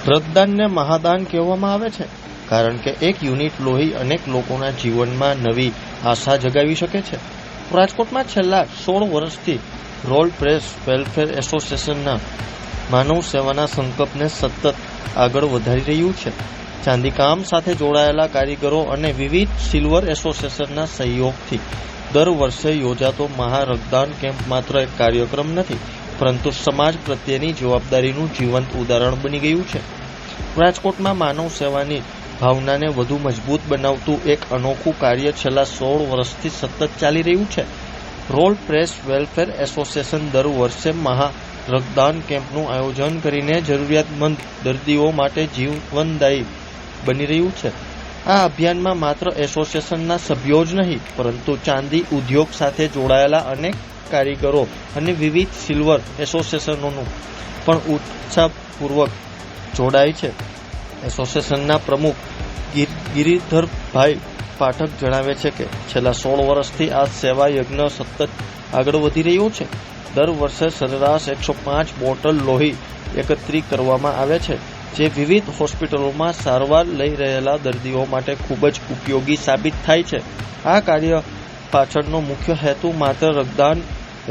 રક્તદાનને મહાદાન કહેવામાં આવે છે, કારણ કે એક યુનિટ લોહી અનેક લોકોના જીવનમાં નવી આશા જગાવી શકે છે. રાજકોટમાં છેલ્લા 16 વર્ષથી રોલ પ્રેસ વેલફેર એસોસિએશનના માનવ સેવાના સંકલ્પને સતત આગળ વધારી રહ્યું છે. ચાંદીકામ સાથે જોડાયેલા કારીગરો અને વિવિધ સિલ્વર એસોસિએશનના સહયોગથી દર વર્ષે યોજાતો મહારક્તદાન કેમ્પ માત્ર એક કાર્યક્રમ નથી, પરંતુ સમાજ પ્રત્યેની જવાબદારીનું જીવંત ઉદાહરણ બની ગયું છે. રાજકોટમાં માનવ સેવાની ભાવનાને વધુ મજબૂત બનાવતું એક અનોખું કાર્ય છેલ્લા 16 વર્ષથી સતત ચાલી રહ્યું છે. રોલ પ્રેસ વેલફેર એસોસિએશન દર વર્ષે મહારક્તદાન કેમ્પનું આયોજન કરીને જરૂરિયાતમંદ દર્દીઓ માટે જીવનદાયી બની રહ્યું છે. આ અભિયાનમાં માત્ર એસોસિએશનના સભ્યો જ નહીં, પરંતુ ચાંદી ઉદ્યોગ સાથે જોડાયેલા અનેક કારીગરો અને વિવિધ સિલ્વર એસોસિએશનોનું પણ ઉત્સાહપૂર્વક જોડાય છે. એસોસિએશનના પ્રમુખ ગિરિધરભાઈ પાઠક જણાવે છે કે છેલ્લા 16 વર્ષથી આ સેવા યજ્ઞ સતત આગળ વધી રહ્યો છે. દર વર્ષે સરેરાશ 105 બોટલ લોહી એકત્રિત કરવામાં આવે છે, જે વિવિધ હોસ્પિટલોમાં સારવાર લઈ રહેલા દર્દીઓ માટે ખૂબ જ ઉપયોગી સાબિત થાય છે. આ કાર્ય પાછળનો મુખ્ય હેતુ માત્ર રક્તદાન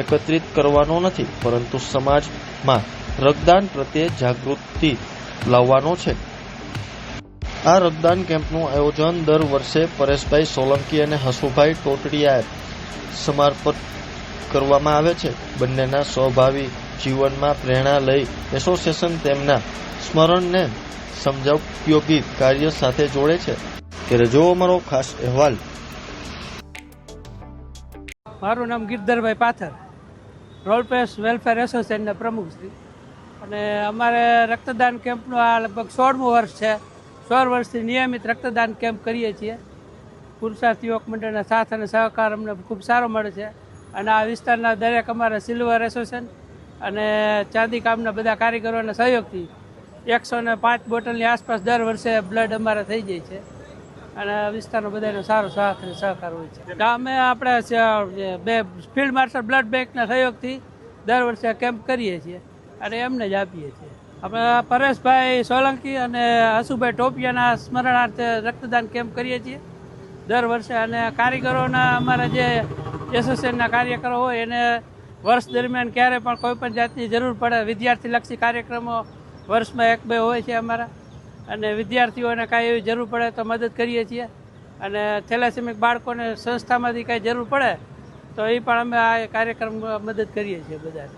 એકત્રિત કરવાનો નથી, પરંતુ સમાજમાં રક્તદાન પ્રત્યે જાગૃતિ લાવવાનો છે. આ રક્તદાન કેમ્પનું આયોજન દર વર્ષે પરેશભાઈ સોલંકી અને હસુભાઈ ટોટડિયાએ સમર્પિત કરવામાં આવે છે. બંનેના સ્વભાવી જીવનમાં પ્રેરણા લઈ એસોસિએશન તેમના સ્મરણને સમજોપયોગી કાર્ય સાથે જોડે છે. ત્યારે જો અમારો ખાસ અહેવાલ. મારું નામ ગિરધરભાઈ પાથર, રોલ પ્રેસ વેલફેર એસોસિએશનના પ્રમુખ શ્રી. અને અમારે રક્તદાન કેમ્પનું આ લગભગ 16મું વર્ષ છે. 16 વર્ષથી નિયમિત રક્તદાન કેમ્પ કરીએ છીએ. પુરુષાર્થ યુવક મંડળના સાથ અને સહકાર અમને ખૂબ સારો મળે છે. અને આ વિસ્તારના દરેક અમારા સિલ્વર એસોસિએશન અને ચાંદી કામના બધા કારીગરોના સહયોગથી 105 બોટલની આસપાસ દર વર્ષે બ્લડ અમારે થઈ જાય છે. અને વિસ્તારનો બધાનો સારો સાથ અને સહકાર હોય છે. અમે આપણે બે ફિલ્ડ માર્શલ બ્લડ બેંકના સહયોગથી દર વર્ષે કેમ્પ કરીએ છીએ અને એમને જ આપીએ છીએ. આપણે પરેશભાઈ સોલંકી અને હસુભાઈ ટોપિયાના સ્મરણાર્થે રક્તદાન કેમ્પ કરીએ છીએ દર વર્ષે. અને કારીગરોના અમારા જે એસોસિએશનના કાર્યકરો હોય એને વર્ષ દરમિયાન ક્યારે પણ કોઈ પણ જાતની જરૂર પડે, વિદ્યાર્થીલક્ષી કાર્યક્રમો વર્ષમાં 1-2 હોય છે અમારા. અને વિદ્યાર્થીઓને કાંઈ એવી જરૂર પડે તો મદદ કરીએ છીએ. અને થેલેસેમિક બાળકોને સંસ્થામાંથી કાંઈ જરૂર પડે તો એ પણ અમે આ કાર્યક્રમ મદદ કરીએ છીએ બધાને.